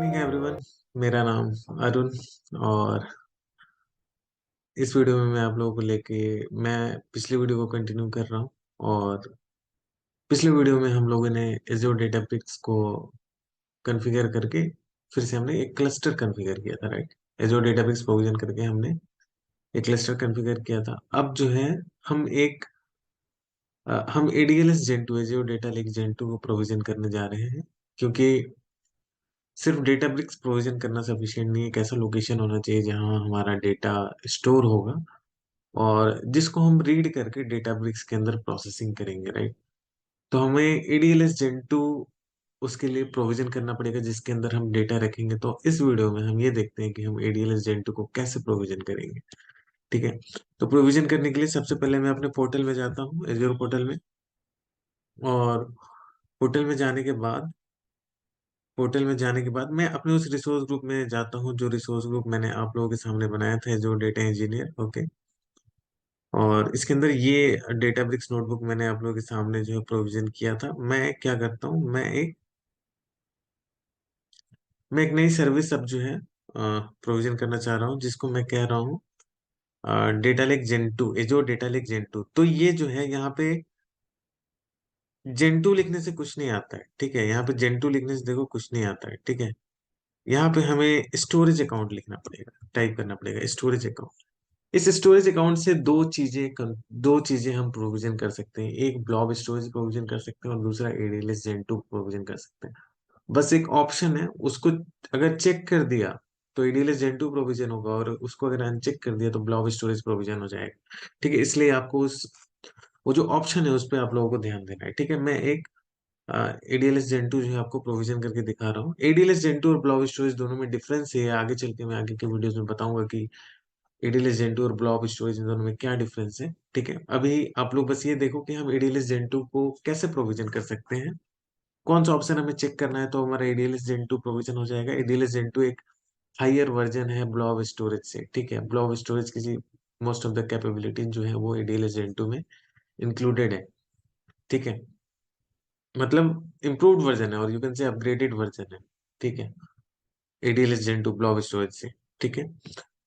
Morning everyone. मेरा नाम अरुण। और इस वीडियो में मैं आप लोगों को लेके मैं पिछली वीडियो को कंटिन्यू कर रहा हूँ। और पिछले वीडियो में हम लोगों ने एज़्योर डेटाब्रिक्स को कॉन्फ़िगर करके फिर से हमने एक क्लस्टर कॉन्फ़िगर किया था, राइट। एज़्योर डेटाब्रिक्स प्रोविजन करके हमने एक क्लस्टर कॉन्फ़िगर किया था। अब जो है हम एक हम ADLS Gen 2 Azure data lake Gen 2 को प्रोविजन करने जा रहे हैं, क्योंकि सिर्फ डेटाब्रिक्स प्रोविजन करना सफिशिएंट नहीं है। एक ऐसा लोकेशन होना चाहिए जहां हमारा डेटा स्टोर होगा और जिसको हम रीड करके डेटाब्रिक्स के अंदर प्रोसेसिंग करेंगे, राइट। तो हमें ADLS Gen 2 उसके लिए प्रोविजन करना पड़ेगा जिसके अंदर हम डेटा रखेंगे। तो इस वीडियो में हम ये देखते हैं कि हम ADLS Gen 2 को कैसे प्रोविजन करेंगे, ठीक है। तो प्रोविजन करने के लिए सबसे पहले मैं अपने पोर्टल में जाता हूँ, एज्योर पोर्टल में। और पोर्टल में जाने के बाद मैं अपने उस रिसोर्स ग्रुप में जाता हूँ, जो रिसोर्स ग्रुप मैंने आप लोगों के सामने बनाया था, जो डेटा इंजीनियर, ओके। और इसके अंदर ये डेटाब्रिक्स नोटबुक मैंने आप लोगों के सामने जो है प्रोविजन किया था। मैं क्या करता हूँ, मैं एक नई सर्विस अब जो है प्रोविजन करना चाह रहा हूँ, जिसको मैं कह रहा हूँ डेटा लेक जेन 2, जो डेटा लेक जेन 2। तो ये जो है यहाँ पे जेन 2 लिखने से कुछ नहीं आता है, ठीक है। यहाँ पे जेन 2 लिखने से देखो कुछ नहीं आता है, ठीक है। यहाँ पे हमें स्टोरेज अकाउंट लिखना पड़ेगा, टाइप करना पड़ेगा स्टोरेज अकाउंट। इस स्टोरेज अकाउंट से दो चीजें हम प्रोविजन कर सकते हैं। एक ब्लॉब स्टोरेज प्रोविजन कर सकते हैं और दूसरा ADLS Gen 2 प्रोविजन कर सकते हैं। बस एक ऑप्शन है, उसको अगर चेक कर दिया तो ADLS Gen 2 प्रोविजन होगा, और उसको अगर अनचेक कर दिया तो ब्लॉब स्टोरेज प्रोविजन हो जाएगा, ठीक है। इसलिए आपको उस वो जो ऑप्शन है उस पर आप लोगों को ध्यान देना है, ठीक है। मैं एक ADLS Gen 2 जो है आपको प्रोविजन करके दिखा रहा हूँ। ADLS Gen 2 और ब्लॉब स्टोरेज दोनों में डिफरेंस है, आगे चल के मैं आगे के वीडियोस में बताऊंगा कि ADLS Gen 2 और ब्लॉब स्टोरेज इन दोनों में क्या डिफरेंस है, ठीक है। अभी आप लोग बस ये देखो कि हम ADLS Gen 2 को कैसे प्रोविजन कर सकते हैं। कौन सा ऑप्शन हमें चेक करना है तो हमारा ADLS Gen 2 प्रोविजन हो जाएगा। ADLS Gen 2 एक हायर वर्जन है ब्लॉब स्टोरेज से, ठीक है। ब्लॉब स्टोरेज की मोस्ट ऑफ द कैपेबिलिटी जो है वो ADLS Gen 2 में इंक्लूडेड है, ठीक है। मतलब इम्प्रूव्ड वर्जन है, और you can say upgraded version है, ठीक है। ADLS Gen 2 ब्लॉब स्टोरेज से, ठीक है।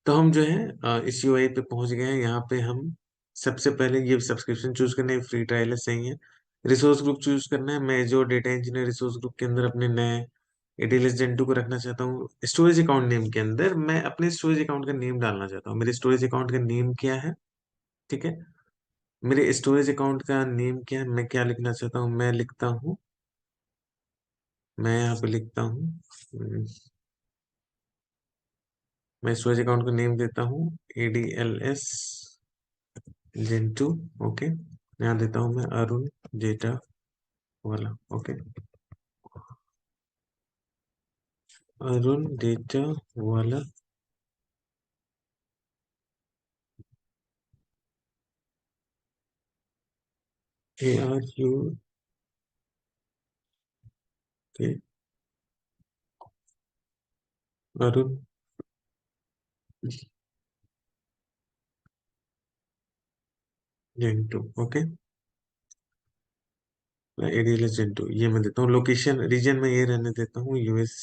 तो हम जो है इस यूआई पे पहुंच गए हैं। यहाँ पे हम सबसे पहले ये सब्सक्रिप्शन चूज करना है, फ्री ट्रायल है, सही है। रिसोर्स ग्रुप चूज करना है। मैं जो डेटा इंजीनियर रिसोर्स ग्रुप के अंदर अपने नए ADLS Gen 2 को रखना चाहता हूँ। स्टोरेज अकाउंट नेम के अंदर मैं अपने स्टोरेज अकाउंट का नेम डालना चाहता हूँ। मेरे स्टोरेज अकाउंट का नेम क्या है, ठीक है। मेरे स्टोरेज अकाउंट का नेम क्या है, मैं क्या लिखना चाहता हूँ, मैं यहाँ पे लिखता हूँ मैं स्टोरेज अकाउंट का नेम देता हूँ ADLS Gen 2, ओके। यहाँ देता हूँ मैं अरुण डेटा वाला, ओके। अरुण डेटा वाला, ARU के Arun Gen 2, okay. ADLS Gen 2 ये मैं देता हूँ। लोकेशन रीजन में ये रहने देता हूँ US,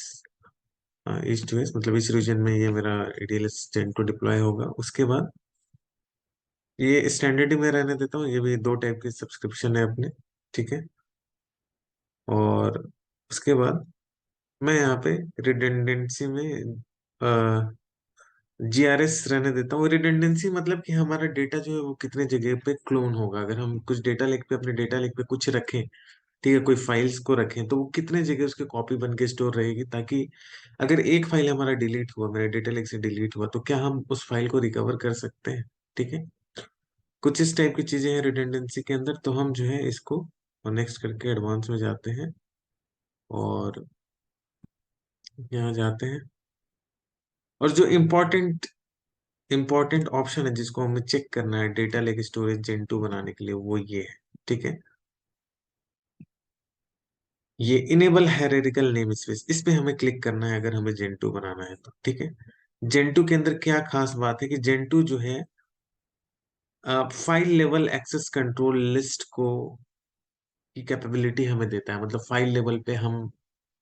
ईस्ट US, मतलब इस रीजन में ये मेरा ADLS Gen 2 डिप्लॉय होगा। उसके बाद ये स्टैंडर्ड में रहने देता हूँ। ये भी दो टाइप के सब्सक्रिप्शन है अपने, ठीक है। और उसके बाद मैं यहाँ पे रिडंडेंसी में GRS रहने देता हूँ। रिडंडेंसी मतलब कि हमारा डेटा जो है वो कितने जगह पे क्लोन होगा। अगर हम कुछ डेटा लेक पे अपने डेटा लेक पे कुछ रखें, ठीक है, कोई फाइल्स को रखें, तो वो कितने जगह उसकी कॉपी बन के स्टोर रहेगी, ताकि अगर एक फाइल हमारा डिलीट हुआ, मेरे डेटा लेक से डिलीट हुआ, तो क्या हम उस फाइल को रिकवर कर सकते हैं, ठीक है। कुछ इस टाइप की चीजें हैं रिडंडेंसी के अंदर। तो हम जो है इसको नेक्स्ट करके एडवांस में जाते हैं, और यहाँ जाते हैं। और जो इम्पोर्टेंट ऑप्शन है जिसको हमें चेक करना है डेटा लेक स्टोरेज जेन 2 बनाने के लिए, वो ये है, ठीक है। ये इनेबल हायरार्किकल नेम स्पेस, इस पे हमें क्लिक करना है अगर हमें जेन 2 बनाना है तो, ठीक है। जेन 2 के अंदर क्या खास बात है कि जेन 2 जो है file level access control list को की कैपेबिलिटी हमें देता है। मतलब फाइल लेवल पे हम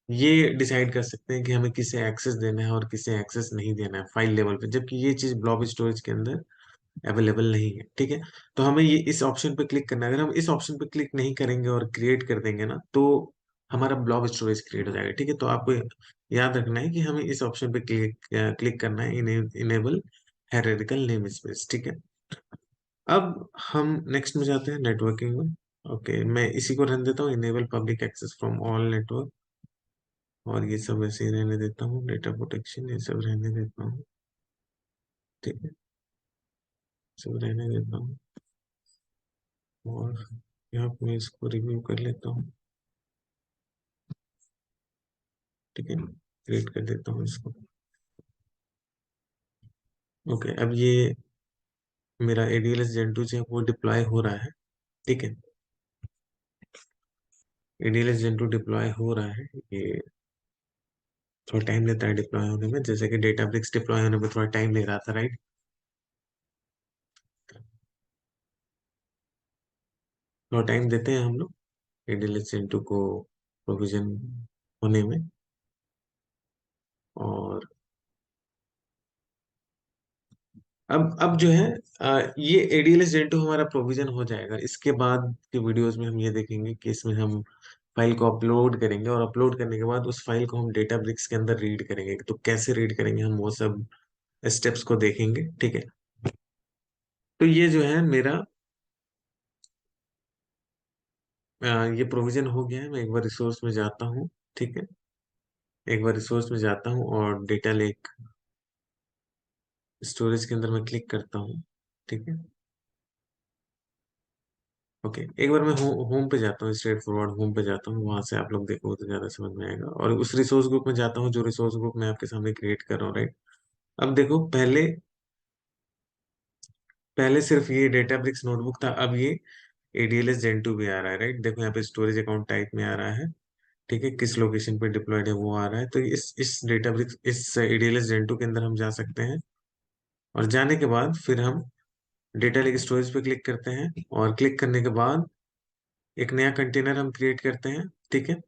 ये डिसाइड कर सकते हैं कि हमें किसे एक्सेस देना है और किसे एक्सेस नहीं देना है फाइल लेवल पे, जबकि ये चीज ब्लॉब स्टोरेज के अंदर अवेलेबल नहीं है। ठीक है, तो हमें ये इस ऑप्शन पे क्लिक करना है। अगर हम इस ऑप्शन पे क्लिक नहीं करेंगे और क्रिएट कर देंगे ना, तो हमारा ब्लॉब स्टोरेज क्रिएट हो जाएगा। ठीक है, तो आपको याद रखना है कि हमें इस ऑप्शन पे क्लिक क्लिक करना है, इनेबल हायरार्किकल नेम स्पेस। ठीक है, अब हम नेक्स्ट में जाते हैं, नेटवर्किंग में। ओके, मैं इसी को रहने देता हूँ, enable public access from all network, और ये सब वैसे ही रहने देता हूँ, डेटा प्रोटेक्शन ये सब रहने देता हूँ। ठीक है, सब रहने देता हूँ, और यहाँ पे मैं इसको रिव्यू कर लेता हूँ। ठीक है, क्रिएट कर देता हूँ इसको। ओके, अब ये मेरा ADLS Gen 2 जो है वो डिप्लॉय हो रहा है। ठीक है, ADLS Gen 2 डिप्लॉय हो रहा है। ये थोड़ा टाइम लेता है डिप्लॉय होने में, जैसे कि डेटाब्रिक्स डिप्लॉय होने में थोड़ा टाइम ले रहा था, राइट। थोड़ा टाइम देते हैं हम लोग ADLS Gen 2 को प्रोविजन होने में। और अब जो है ये ADLS Gen 2 हमारा प्रोविजन हो जाएगा। इसके बाद के वीडियोस में हम ये देखेंगे कि इसमें हम फाइल को अपलोड करेंगे, और अपलोड करने के बाद उस फाइल को हम डेटाब्रिक्स के अंदर रीड करेंगे। तो कैसे रीड करेंगे हम वो सब स्टेप्स को देखेंगे। ठीक है, तो ये जो है मेरा ये प्रोविजन हो गया है। मैं एक बार रिसोर्स में जाता हूँ। ठीक है, एक बार रिसोर्स में जाता हूँ और डेटा लेक स्टोरेज के अंदर मैं क्लिक करता हूँ। ठीक है, ओके, एक बार मैं होम पे जाता हूँ, स्ट्रेट फॉरवर्ड होम पे जाता हूँ, वहां से आप लोग देखो तो ज्यादा समझ में आएगा। और उस रिसोर्स ग्रुप में जाता हूँ जो रिसोर्स ग्रुप मैं आपके सामने क्रिएट कर रहा हूँ, राइट। अब देखो, पहले पहले सिर्फ ये डेटाब्रिक्स नोटबुक था, अब ये ADLS Gen 2 भी आ रहा है, राइट। देखो यहाँ पे स्टोरेज अकाउंट टाइप में आ रहा है। ठीक है, किस लोकेशन पे डिप्लॉयड है वो आ रहा है। तो इस डेटाब्रिक्स इस ADLS Gen 2 के अंदर हम जा सकते हैं, और जाने के बाद फिर हम डेटा लेक स्टोरेज पे क्लिक करते हैं, और क्लिक करने के बाद एक नया कंटेनर हम क्रिएट करते हैं। ठीक है,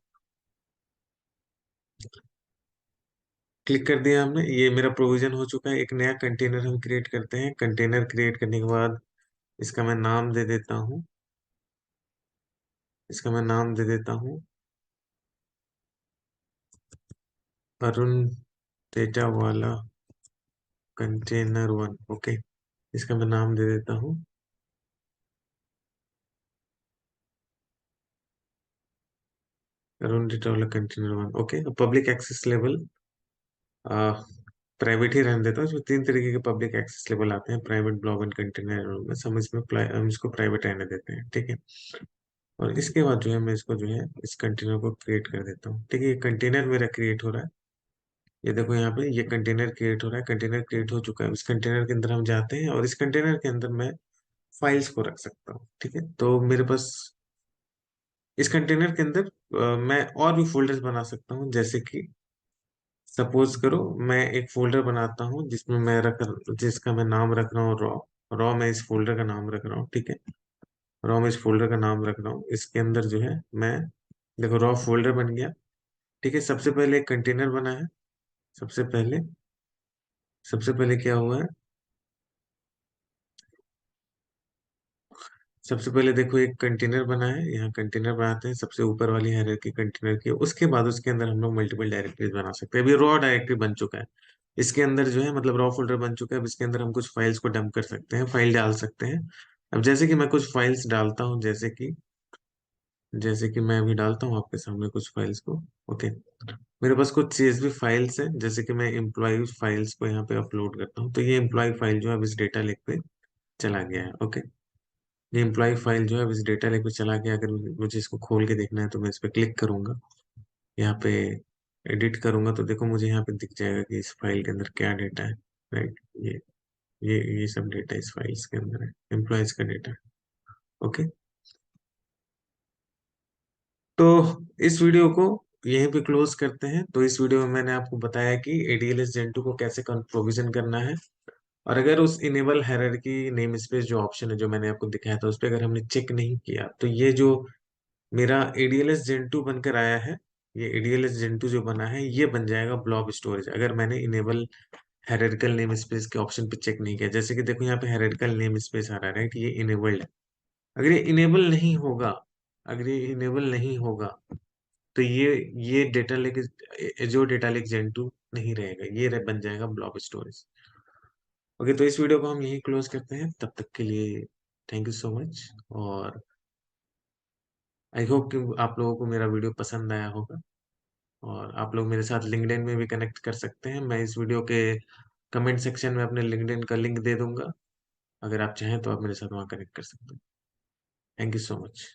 क्लिक कर दिया हमने, ये मेरा प्रोविजन हो चुका है। एक नया कंटेनर हम क्रिएट करते हैं। कंटेनर क्रिएट करने के बाद इसका मैं नाम दे देता हूँ, इसका मैं नाम दे देता हूँ अरुण डेटा वाला कंटेनर 1। ओके, इसका मैं नाम दे देता हूँ अरुण डेटा वाला container 1। Okay, public access level private ही रहने देता हूँ। इसमें तीन तरीके के पब्लिक एक्सेस लेवल आते हैं, प्राइवेट, ब्लॉग एंड कंटेनर में। हम इसमें हम इसको प्राइवेट रहने देते हैं। ठीक है, और इसके बाद जो है मैं इसको जो है इस कंटेनर को क्रिएट कर देता हूँ। ठीक है, ये कंटेनर मेरा क्रिएट हो रहा है। ये देखो यहाँ पे ये कंटेनर क्रिएट हो रहा है, कंटेनर क्रिएट हो चुका है। इस कंटेनर के अंदर हम जाते हैं, और इस कंटेनर के अंदर मैं फाइल्स को रख सकता हूँ। ठीक है, तो मेरे पास इस कंटेनर के अंदर मैं और भी फोल्डर्स बना सकता हूँ। जैसे कि सपोज करो मैं एक फोल्डर बनाता हूँ जिसमें मैं रख जिसका मैं नाम रख रहा हूँ रॉ। रॉ मैं इस फोल्डर का नाम रख रहा हूँ। ठीक है, रॉ में इस फोल्डर का नाम रख रहा हूँ। इसके अंदर जो है मैं, देखो रॉ फोल्डर बन गया। ठीक है, सबसे पहले एक कंटेनर बना है। सबसे पहले सबसे पहले क्या हुआ है, सबसे पहले देखो एक कंटेनर बना है। यहाँ कंटेनर बनाते हैं, सबसे ऊपर वाली हायरार्की कंटेनर की। उसके बाद उसके अंदर हम लोग मल्टीपल डायरेक्टरीज बना सकते हैं। अभी रॉ डायरेक्टरी बन चुका है, इसके अंदर जो है मतलब रॉ फोल्डर बन चुका है। अब इसके अंदर हम कुछ फाइल्स को डंप कर सकते हैं, फाइल डाल सकते हैं। अब जैसे कि मैं कुछ फाइल्स डालता हूँ, जैसे कि मैं अभी डालता हूँ आपके सामने कुछ फाइल्स को। ओके, मेरे पास कुछ CSV फाइल्स हैं। जैसे कि मैं एम्प्लॉय फाइल्स को यहाँ पे अपलोड करता हूँ, तो ये एम्प्लॉय फाइल जो है अब इस डेटा लेक पे चला गया है। ओके, ये एम्प्लॉय फाइल जो है अब इस डेटा लेक पे चला गया। अगर मुझे इसको खोल के देखना है तो मैं इस पे क्लिक करूंगा, यहाँ पे एडिट करूंगा, तो देखो मुझे यहाँ पे दिख जाएगा कि इस फाइल के अंदर क्या डेटा है, राइट। ये सब डेटा इस फाइल्स के अंदर है, एम्प्लॉयज का डेटा। ओके, तो इस वीडियो को यहीं पे क्लोज करते हैं। तो इस वीडियो में मैंने आपको बताया कि ADLS Gen 2 को कैसे प्रोविजन करना है। और अगर उस इनेबल हायरार्की नेम स्पेस जो ऑप्शन है जो मैंने आपको दिखाया था, उस पर अगर हमने चेक नहीं किया, तो ये जो मेरा ADLS Gen 2 बनकर आया है, ये ADLS Gen 2 जो बना है ये बन जाएगा ब्लॉब स्टोरेज, अगर मैंने इनेबल हायरार्किकल नेम स्पेस के ऑप्शन पे चेक नहीं किया। जैसे कि देखो यहाँ पे हायरार्किकल नेम स्पेस आ रहा है, राइट, ये इनेबल्ड है। अगर ये इनेबल नहीं होगा, अगर ये इनेबल नहीं होगा तो ये डेटा लेक, जो डेटा लेक जेन 2 नहीं रहेगा, ये बन जाएगा ब्लॉब स्टोरेज। ओके, तो इस वीडियो को हम यहीं क्लोज करते हैं, तब तक के लिए थैंक यू सो मच। और आई होप कि आप लोगों को मेरा वीडियो पसंद आया होगा, और आप लोग मेरे साथ लिंक्डइन में भी कनेक्ट कर सकते हैं। मैं इस वीडियो के कमेंट सेक्शन में अपने लिंक्डइन का लिंक दे दूंगा, अगर आप चाहें तो आप मेरे साथ वहाँ कनेक्ट कर सकते हैं। Thank you so much.